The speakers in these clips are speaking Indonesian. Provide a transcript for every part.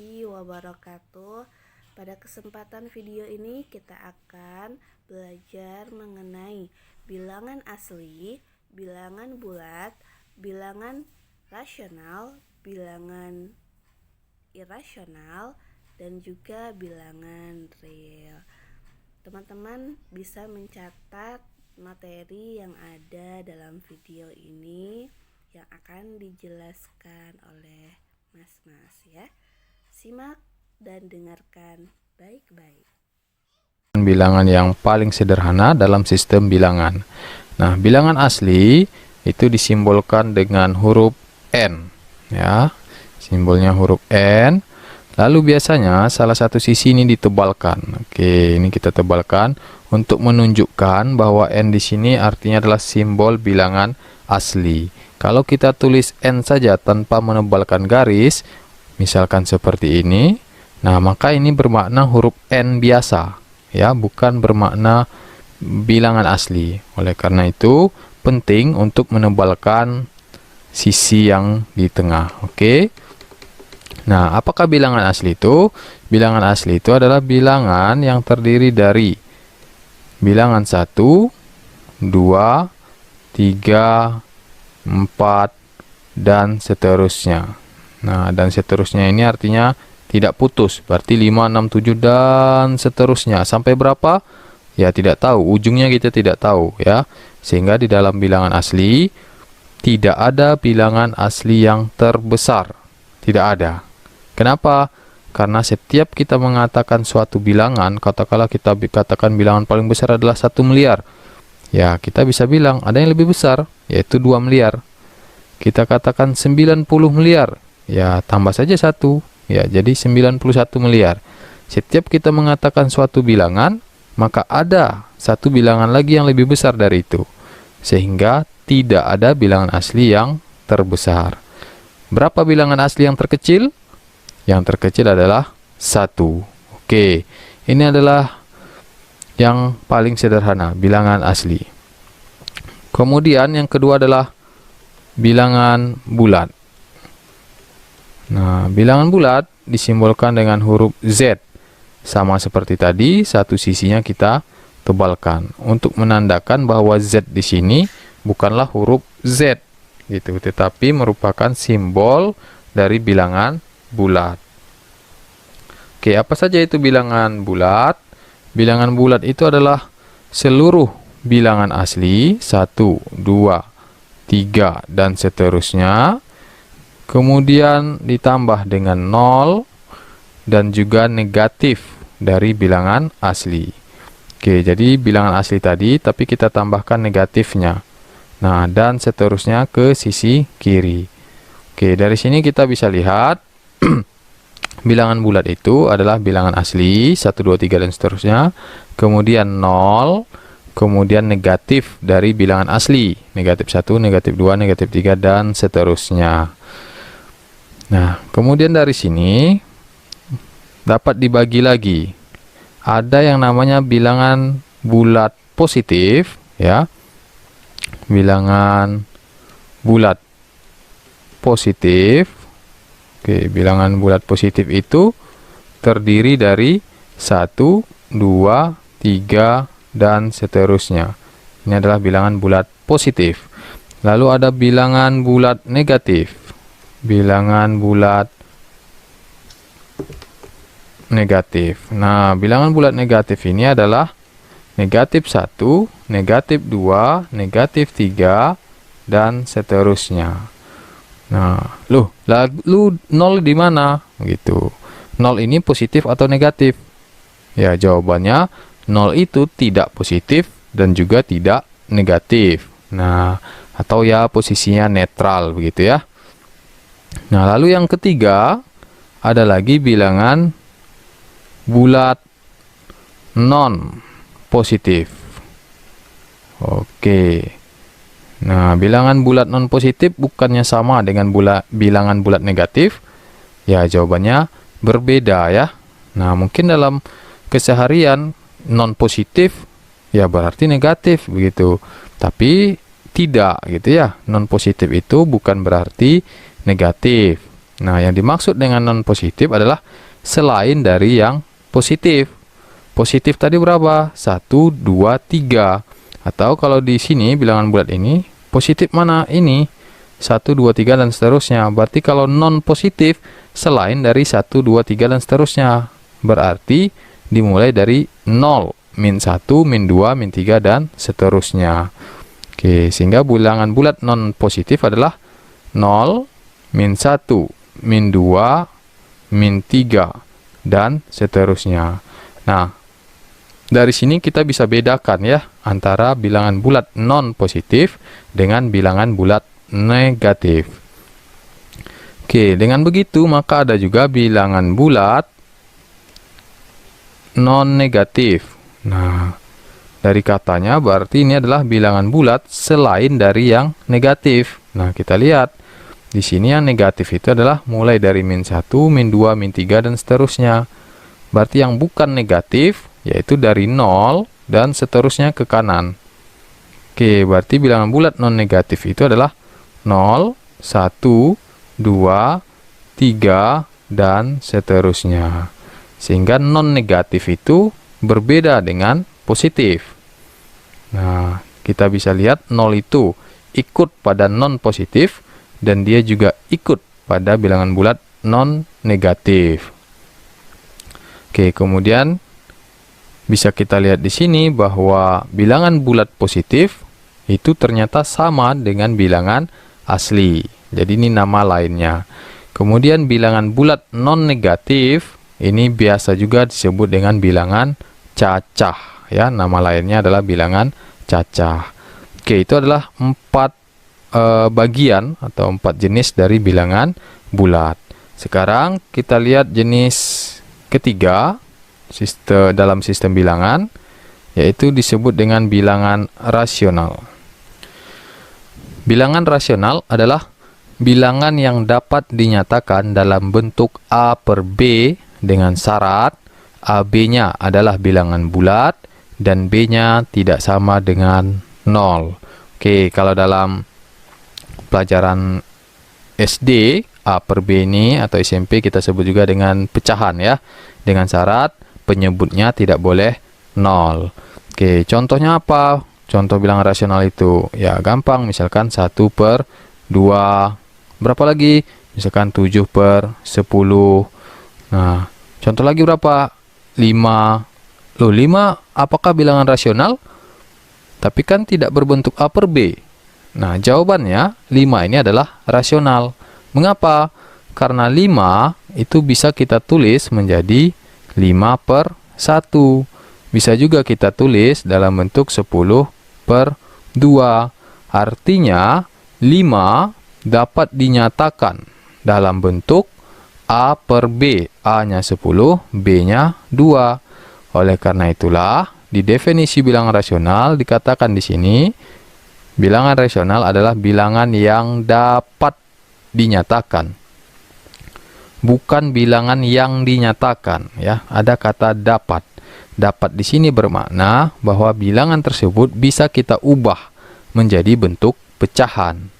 warahmatullahi wabarakatuh. Pada kesempatan video ini kita akan belajar mengenai bilangan asli, bilangan bulat, bilangan rasional, bilangan irasional, dan juga bilangan real. Teman-teman bisa mencatat materi yang ada dalam video ini yang akan dijelaskan oleh Mas ya. Simak dan dengarkan baik-baik. Bilangan yang paling sederhana dalam sistem bilangan. Nah, bilangan asli itu disimbolkan dengan huruf N, ya. Simbolnya huruf N. Lalu biasanya salah satu sisi ini ditebalkan. Oke, ini kita tebalkan untuk menunjukkan bahwa N di sini artinya adalah simbol bilangan asli. Kalau kita tulis N saja tanpa menebalkan garis, misalkan seperti ini, nah maka ini bermakna huruf N biasa, ya, bukan bermakna bilangan asli. Oleh karena itu, penting untuk menebalkan sisi yang di tengah. Oke. Nah, apakah bilangan asli itu? Bilangan asli itu adalah bilangan yang terdiri dari bilangan 1, 2, 3, 4, dan seterusnya. Nah, dan seterusnya ini artinya tidak putus, berarti 5, 6, 7, dan seterusnya. Sampai berapa? Ya, tidak tahu, ujungnya kita tidak tahu, ya. Sehingga di dalam bilangan asli tidak ada bilangan asli yang terbesar. Tidak ada. Kenapa? Karena setiap kita mengatakan suatu bilangan, katakanlah kita katakan bilangan paling besar adalah 1 miliar. Ya, kita bisa bilang ada yang lebih besar, yaitu 2 miliar. Kita katakan 90 miliar. Ya, tambah saja 1. Ya, jadi 91 miliar. Setiap kita mengatakan suatu bilangan, maka ada satu bilangan lagi yang lebih besar dari itu. Sehingga tidak ada bilangan asli yang terbesar. Berapa bilangan asli yang terkecil? Yang terkecil adalah 1. Oke, ini adalah yang paling sederhana, bilangan asli. Kemudian yang kedua adalah bilangan bulat. Nah, bilangan bulat disimbolkan dengan huruf Z. Sama seperti tadi, satu sisinya kita tebalkan untuk menandakan bahwa Z di sini bukanlah huruf Z gitu, tetapi merupakan simbol dari bilangan bulat. Oke, apa saja itu bilangan bulat? Bilangan bulat itu adalah seluruh bilangan asli 1, 2, 3, dan seterusnya. Kemudian ditambah dengan 0 dan juga negatif dari bilangan asli. Oke, jadi bilangan asli tadi, tapi kita tambahkan negatifnya. Nah, dan seterusnya ke sisi kiri. Oke, dari sini kita bisa lihat bilangan bulat itu adalah bilangan asli 1, 2, 3, dan seterusnya. Kemudian 0, kemudian negatif dari bilangan asli. Negatif 1, negatif 2, negatif 3, dan seterusnya. Nah, kemudian dari sini dapat dibagi lagi. Ada yang namanya bilangan bulat positif, ya. Bilangan bulat positif. Oke, bilangan bulat positif itu terdiri dari 1, 2, 3, dan seterusnya. Ini adalah bilangan bulat positif. Lalu ada bilangan bulat negatif. Bilangan bulat negatif. Nah, bilangan bulat negatif ini adalah negatif 1, negatif 2, negatif 3, dan seterusnya. Nah, lalu 0 di mana? Gitu. 0 ini positif atau negatif? Ya, jawabannya 0 itu tidak positif dan juga tidak negatif. Nah, atau ya posisinya netral begitu ya. Nah, lalu yang ketiga ada lagi bilangan bulat non positif. Oke. Nah, bilangan bulat non positif bukannya sama dengan bilangan bulat negatif? Ya, jawabannya berbeda ya. Nah, mungkin dalam keseharian non positif ya berarti negatif begitu. Tapi tidak gitu ya. Non positif itu bukan berarti negatif. Nah, yang dimaksud dengan non positif adalah selain dari yang positif. Positif tadi berapa? 1, 2, 3. Atau kalau di sini bilangan bulat ini, positif mana? Ini 1, 2, 3 dan seterusnya. Berarti kalau non positif selain dari 1, 2, 3 dan seterusnya. Berarti dimulai dari 0, min 1, min 2, min 3 dan seterusnya. Oke, sehingga bilangan bulat non positif adalah 0, min 1, min 2, min 3 dan seterusnya. Nah, dari sini kita bisa bedakan ya antara bilangan bulat non positif dengan bilangan bulat negatif. Oke, dengan begitu maka ada juga bilangan bulat non negatif. Nah, dari katanya berarti ini adalah bilangan bulat selain dari yang negatif. Nah, kita lihat di sini yang negatif itu adalah mulai dari min 1, min 2, min 3 dan seterusnya. Berarti yang bukan negatif yaitu dari 0 dan seterusnya ke kanan. Oke, berarti bilangan bulat non negatif itu adalah 0, 1, 2, 3 dan seterusnya. Sehingga non negatif itu berbeda dengan positif. Nah, kita bisa lihat 0 itu ikut pada non positif dan dia juga ikut pada bilangan bulat non negatif. Oke, kemudian bisa kita lihat di sini bahwa bilangan bulat positif itu ternyata sama dengan bilangan asli. Jadi ini nama lainnya. Kemudian bilangan bulat non negatif ini biasa juga disebut dengan bilangan cacah ya. Nama lainnya adalah bilangan cacah. Oke, itu adalah 4 bagian atau 4 jenis dari bilangan bulat. Sekarang kita lihat jenis ketiga dalam sistem bilangan, yaitu disebut dengan bilangan rasional. Bilangan rasional adalah bilangan yang dapat dinyatakan dalam bentuk A per B dengan syarat AB-nya adalah bilangan bulat dan B-nya tidak sama dengan 0. Oke, kalau dalam pelajaran SD, A per B ini atau SMP kita sebut juga dengan pecahan ya, dengan syarat penyebutnya tidak boleh 0. Oke, contohnya apa? Contoh bilangan rasional itu ya gampang, misalkan 1 per 2. Berapa lagi? Misalkan 7 per 10. Nah, contoh lagi berapa? 5. Loh, 5 apakah bilangan rasional? Tapi kan tidak berbentuk A per B. Nah, jawabannya 5 ini adalah rasional. Mengapa? Karena 5 itu bisa kita tulis menjadi 5 per 1. Bisa juga kita tulis dalam bentuk 10 per 2. Artinya 5 dapat dinyatakan dalam bentuk A per B. A-nya 10, B-nya 2. Oleh karena itulah di definisi bilangan rasional dikatakan di sini bilangan rasional adalah bilangan yang dapat dinyatakan, bukan bilangan yang dinyatakan ya. Ada kata dapat. Dapat di sini bermakna bahwa bilangan tersebut bisa kita ubah menjadi bentuk pecahan.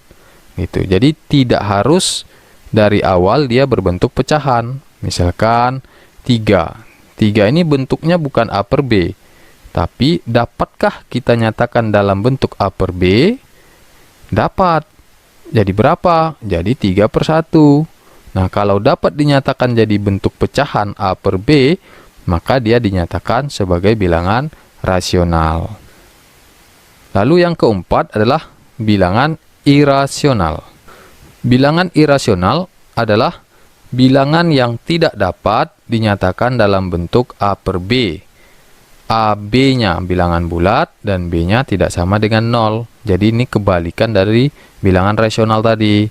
Gitu. Jadi tidak harus dari awal dia berbentuk pecahan. Misalkan 3. 3 ini bentuknya bukan A per B. Tapi dapatkah kita nyatakan dalam bentuk A per B? Dapat. Jadi berapa? Jadi 3 per 1. Nah, kalau dapat dinyatakan jadi bentuk pecahan A per B, maka dia dinyatakan sebagai bilangan rasional. Lalu yang keempat adalah bilangan irasional. Bilangan irasional adalah bilangan yang tidak dapat dinyatakan dalam bentuk A per B. A, B-nya bilangan bulat dan B-nya tidak sama dengan 0. Jadi ini kebalikan dari bilangan rasional tadi.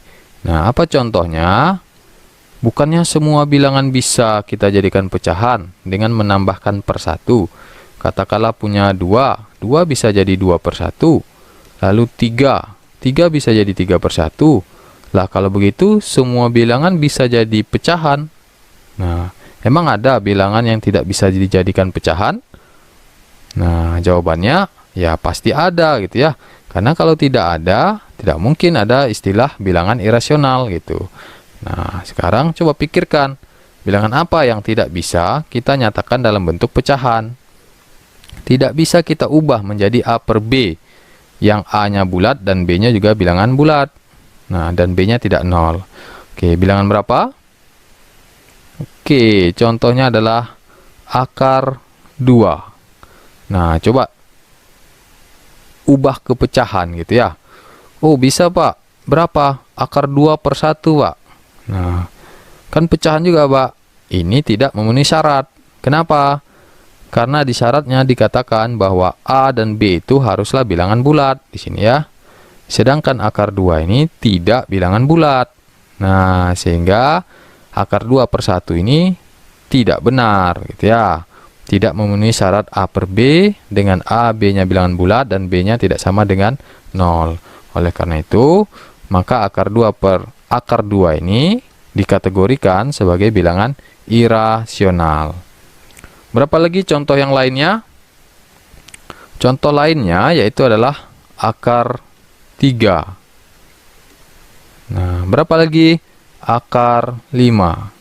Nah, apa contohnya? Bukannya semua bilangan bisa kita jadikan pecahan dengan menambahkan per 1. Katakanlah punya 2. 2 bisa jadi 2 per 1. Lalu 3. 3 bisa jadi 3 per 1. Lah, kalau begitu semua bilangan bisa jadi pecahan. Nah, emang ada bilangan yang tidak bisa dijadikan pecahan? Nah, jawabannya ya pasti ada gitu ya. Karena kalau tidak ada, tidak mungkin ada istilah bilangan irasional gitu. Nah, sekarang coba pikirkan, bilangan apa yang tidak bisa kita nyatakan dalam bentuk pecahan? Tidak bisa kita ubah menjadi A per B, yang A-nya bulat dan B-nya juga bilangan bulat. Nah, dan B-nya tidak 0. Oke, bilangan berapa? Oke, contohnya adalah akar 2. Nah, coba ubah ke pecahan gitu ya. Oh, bisa Pak. Berapa? Akar 2 per 1, Pak. Nah, kan pecahan juga, Pak. Ini tidak memenuhi syarat. Kenapa? Karena di syaratnya dikatakan bahwa A dan B itu haruslah bilangan bulat di sini ya. Sedangkan akar 2 ini tidak bilangan bulat. Nah, sehingga akar 2 per 1 ini tidak benar gitu ya. Tidak memenuhi syarat A per B dengan A, B-nya bilangan bulat dan B-nya tidak sama dengan 0. Oleh karena itu, maka akar 2 ini dikategorikan sebagai bilangan irasional. Berapa lagi contoh yang lainnya? Contoh lainnya yaitu adalah akar 3. Nah, berapa lagi? Akar 5.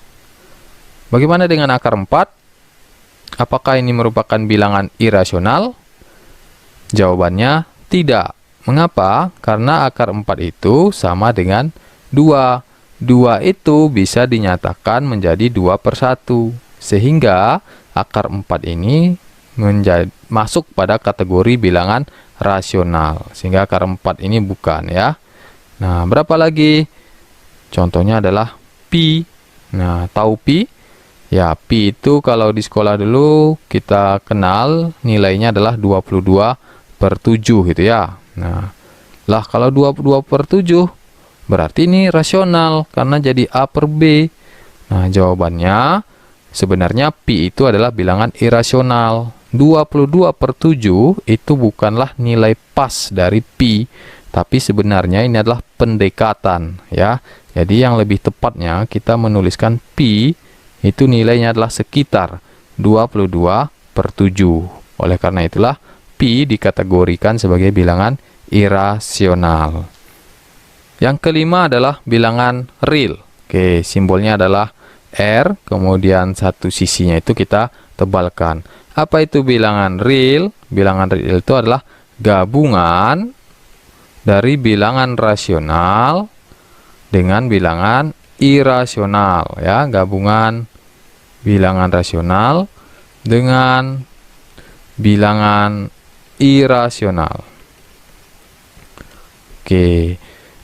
Bagaimana dengan akar 4? Apakah ini merupakan bilangan irasional? Jawabannya tidak. Mengapa? Karena akar 4 itu sama dengan 2. 2 itu bisa dinyatakan menjadi 2 per 1. Sehingga akar 4 ini masuk pada kategori bilangan rasional. Sehingga akar 4 ini bukan ya. Nah, berapa lagi? Contohnya adalah pi. Nah, tahu pi? Ya, pi itu kalau di sekolah dulu kita kenal nilainya adalah 22 per 7 gitu ya. Nah, lah kalau 22 per 7 berarti ini rasional karena jadi A per B. Nah, jawabannya sebenarnya pi itu adalah bilangan irasional. 22 per 7 itu bukanlah nilai pas dari pi, tapi sebenarnya ini adalah pendekatan ya. Jadi yang lebih tepatnya kita menuliskan pi itu nilainya adalah sekitar 22 per 7. Oleh karena itulah pi dikategorikan sebagai bilangan irasional. Yang kelima adalah bilangan real. Oke, simbolnya adalah R, kemudian satu sisinya itu kita tebalkan. Apa itu bilangan real? Bilangan real itu adalah gabungan dari bilangan rasional dengan bilangan irasional ya, gabungan bilangan rasional dengan bilangan irasional. Oke.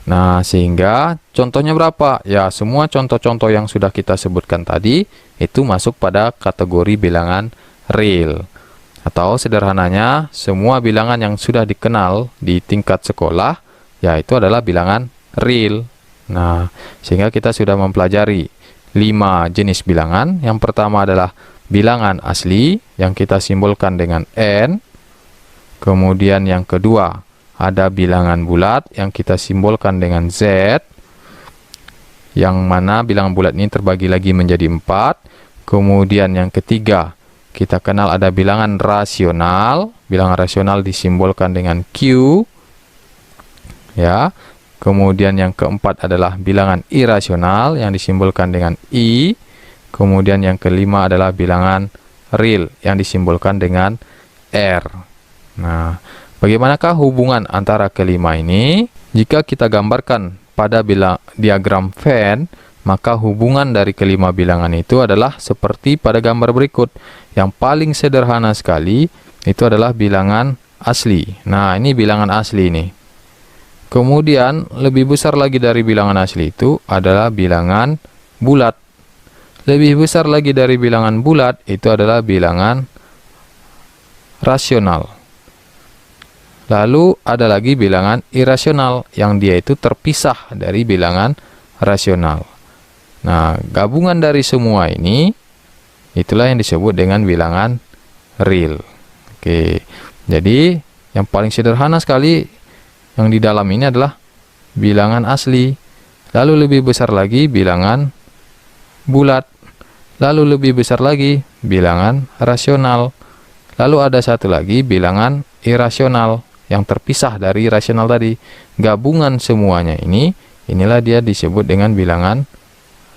Nah, sehingga contohnya berapa? Ya, semua contoh-contoh yang sudah kita sebutkan tadi itu masuk pada kategori bilangan real. Atau sederhananya, semua bilangan yang sudah dikenal di tingkat sekolah yaitu adalah bilangan real. Nah, sehingga kita sudah mempelajari 5 jenis bilangan. Yang pertama adalah bilangan asli yang kita simbolkan dengan N. Kemudian yang kedua ada bilangan bulat yang kita simbolkan dengan Z. Yang mana bilangan bulat ini terbagi lagi menjadi 4. Kemudian yang ketiga kita kenal ada bilangan rasional. Bilangan rasional disimbolkan dengan Q. Ya. Kemudian yang keempat adalah bilangan irasional yang disimbolkan dengan I. Kemudian yang kelima adalah bilangan real yang disimbolkan dengan R. Nah, bagaimanakah hubungan antara kelima ini? Jika kita gambarkan pada diagram Venn, maka hubungan dari kelima bilangan itu adalah seperti pada gambar berikut. Yang paling sederhana sekali itu adalah bilangan asli. Nah, ini bilangan asli ini. Kemudian lebih besar lagi dari bilangan asli itu adalah bilangan bulat. Lebih besar lagi dari bilangan bulat itu adalah bilangan rasional. Lalu ada lagi bilangan irasional yang dia itu terpisah dari bilangan rasional. Nah, gabungan dari semua ini itulah yang disebut dengan bilangan real. Oke. Jadi, yang paling sederhana sekali yang di dalam ini adalah bilangan asli. Lalu lebih besar lagi bilangan bulat. Lalu lebih besar lagi bilangan rasional. Lalu ada satu lagi bilangan irasional yang terpisah dari rasional tadi. Gabungan semuanya ini, inilah dia disebut dengan bilangan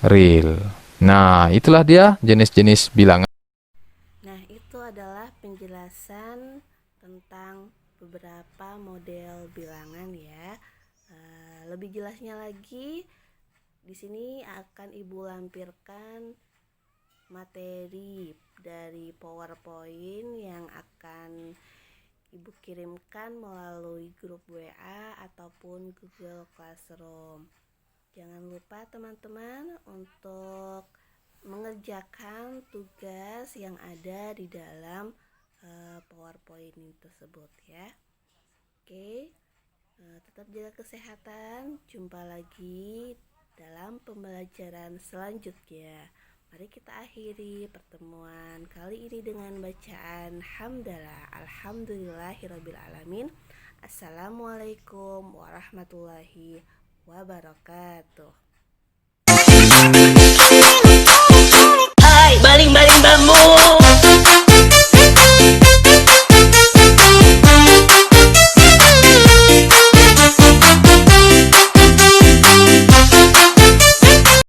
real. Nah, itulah dia jenis-jenis bilangan. Nah, itu adalah penjelasan tentang beberapa model bilangan ya. Lebih jelasnya lagi, di sini akan Ibu lampirkan materi dari PowerPoint yang akan Ibu kirimkan melalui grup WA ataupun Google Classroom. Jangan lupa teman-teman untuk mengerjakan tugas yang ada di dalam PowerPoint tersebut ya. Oke, tetap jaga kesehatan. Jumpa lagi dalam pembelajaran selanjutnya. Mari kita akhiri pertemuan kali ini dengan bacaan hamdalah. Alhamdulillahirrabbilalamin. Assalamualaikum warahmatullahi wabarakatuh.